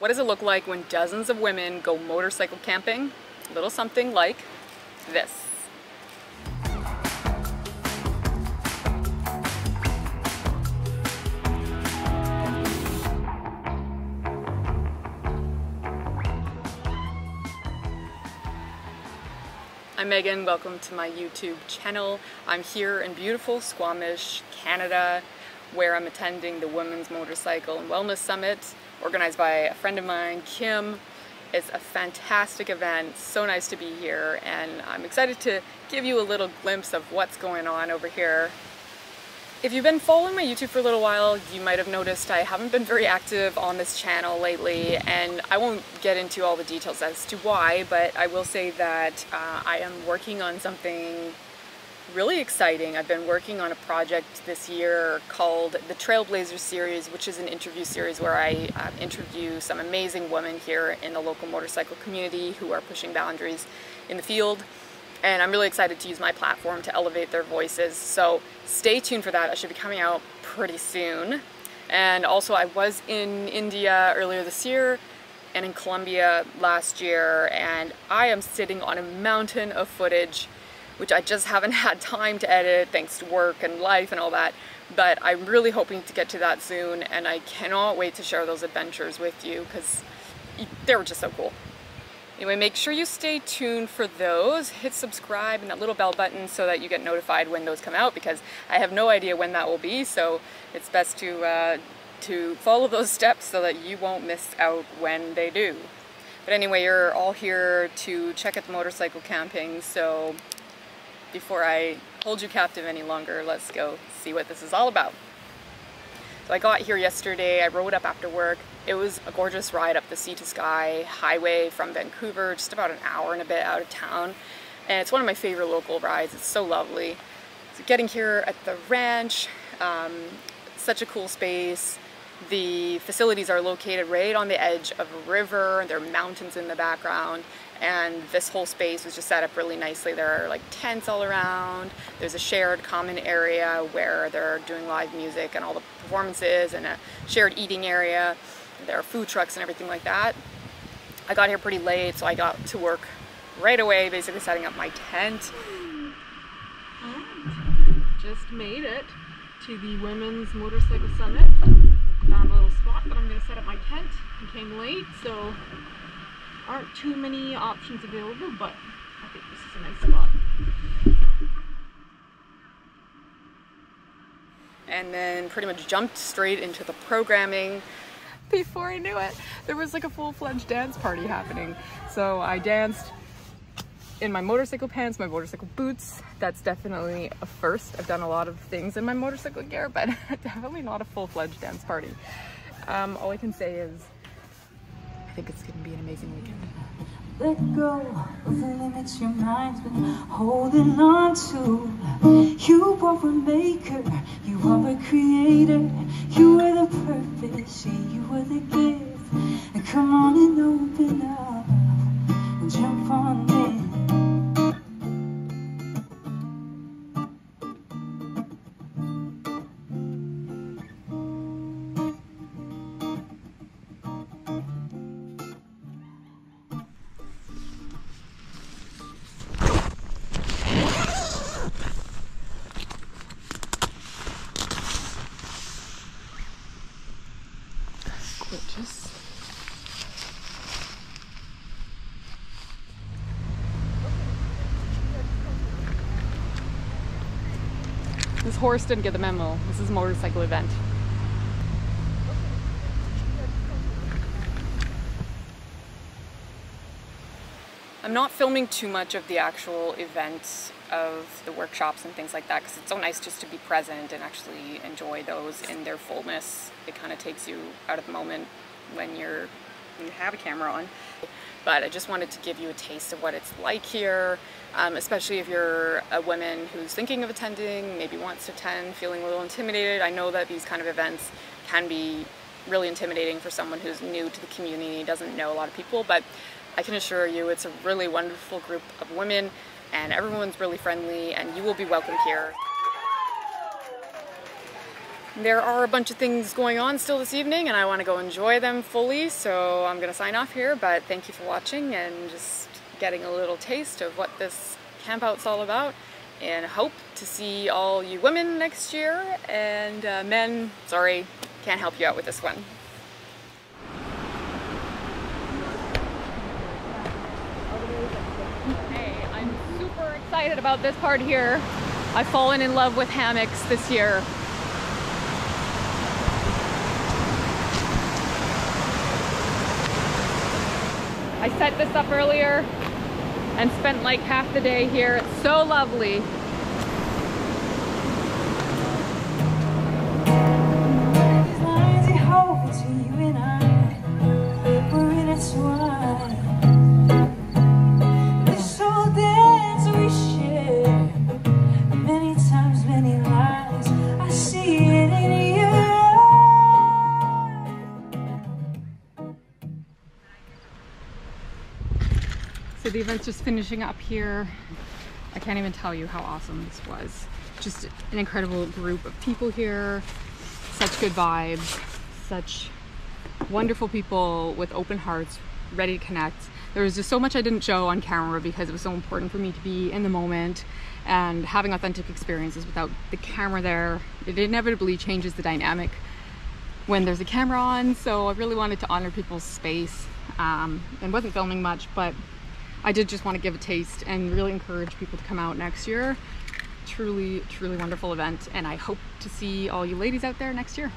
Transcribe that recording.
What does it look like when dozens of women go motorcycle camping? A little something like this. I'm Megan, welcome to my YouTube channel. I'm here in beautiful Squamish, Canada, where I'm attending the Women's Motorcycle and Wellness Summit, organized by a friend of mine, Kim. It's a fantastic event, so nice to be here, and I'm excited to give you a little glimpse of what's going on over here. If you've been following my YouTube for a little while, you might have noticed I haven't been very active on this channel lately, and I won't get into all the details as to why, but I will say that I am working on something really exciting. I've been working on a project this year called the Trailblazer series, which is an interview series where I interview some amazing women here in the local motorcycle community who are pushing boundaries in the field. And I'm really excited to use my platform to elevate their voices. So stay tuned for that. I should be coming out pretty soon. And also I was in India earlier this year and in Colombia last year, and I am sitting on a mountain of footage which I just haven't had time to edit thanks to work and life and all that. But I'm really hoping to get to that soon, and I cannot wait to share those adventures with you because they were just so cool. Anyway, make sure you stay tuned for those. Hit subscribe and that little bell button so that you get notified when those come out, because I have no idea when that will be, so it's best to follow those steps so that you won't miss out when they do. But anyway, you're all here to check out the motorcycle camping, so before I hold you captive any longer, let's go see what this is all about. So I got here yesterday, I rode up after work. It was a gorgeous ride up the Sea to Sky highway from Vancouver, just about an hour and a bit out of town. And it's one of my favorite local rides, it's so lovely. So getting here at the ranch, such a cool space. The facilities are located right on the edge of a river, there are mountains in the background, and this whole space was just set up really nicely. There are like tents all around, there's a shared common area where they're doing live music and all the performances, and a shared eating area. There are food trucks and everything like that. I got here pretty late, so I got to work right away, basically setting up my tent. And just made it to the Women's Motorcycle Summit. Found a little spot that I'm going to set up my tent. I came late, so aren't too many options available, but I think this is a nice spot. And then pretty much jumped straight into the programming. Before I knew it, there was like a full-fledged dance party happening. So I danced in my motorcycle pants, my motorcycle boots. That's definitely a first. I've done a lot of things in my motorcycle gear, but definitely not a full-fledged dance party. All I can say is I think it's gonna be an amazing weekend. Let go of the limits your mind's been holding on to. You are a maker, you are a creator. You are the purpose, yeah, you are the gift. And come on and open up and jump on in. Gorgeous. This horse didn't get the memo. This is a motorcycle event. I'm not filming too much of the actual events of the workshops and things like that because it's so nice just to be present and actually enjoy those in their fullness. It kind of takes you out of the moment when you have a camera on. But I just wanted to give you a taste of what it's like here, especially if you're a woman who's thinking of attending, maybe wants to attend, feeling a little intimidated. I know that these kind of events can be really intimidating for someone who's new to the community, doesn't know a lot of people, but I can assure you it's a really wonderful group of women and everyone's really friendly and you will be welcomed here. There are a bunch of things going on still this evening and I want to go enjoy them fully, so I'm going to sign off here, but thank you for watching and just getting a little taste of what this camp out's all about, and hope to see all you women next year, and men, sorry, can't help you out with this one. Hey, I'm super excited about this part here. I've fallen in love with hammocks this year. I set this up earlier and spent like half the day here. It's so lovely. These lines they hold between you and I, we're intertwined. This soul dance we share, many times, many lives. I see it in you. So the event's just finishing up here. I can't even tell you how awesome this was. Just an incredible group of people here. Such good vibes, such wonderful people with open hearts, ready to connect. There was just so much I didn't show on camera because it was so important for me to be in the moment and having authentic experiences without the camera there. It inevitably changes the dynamic when there's a camera on, so I really wanted to honor people's space and wasn't filming much, but I did just want to give a taste and really encourage people to come out next year. Truly, truly wonderful event, and I hope to see all you ladies out there next year.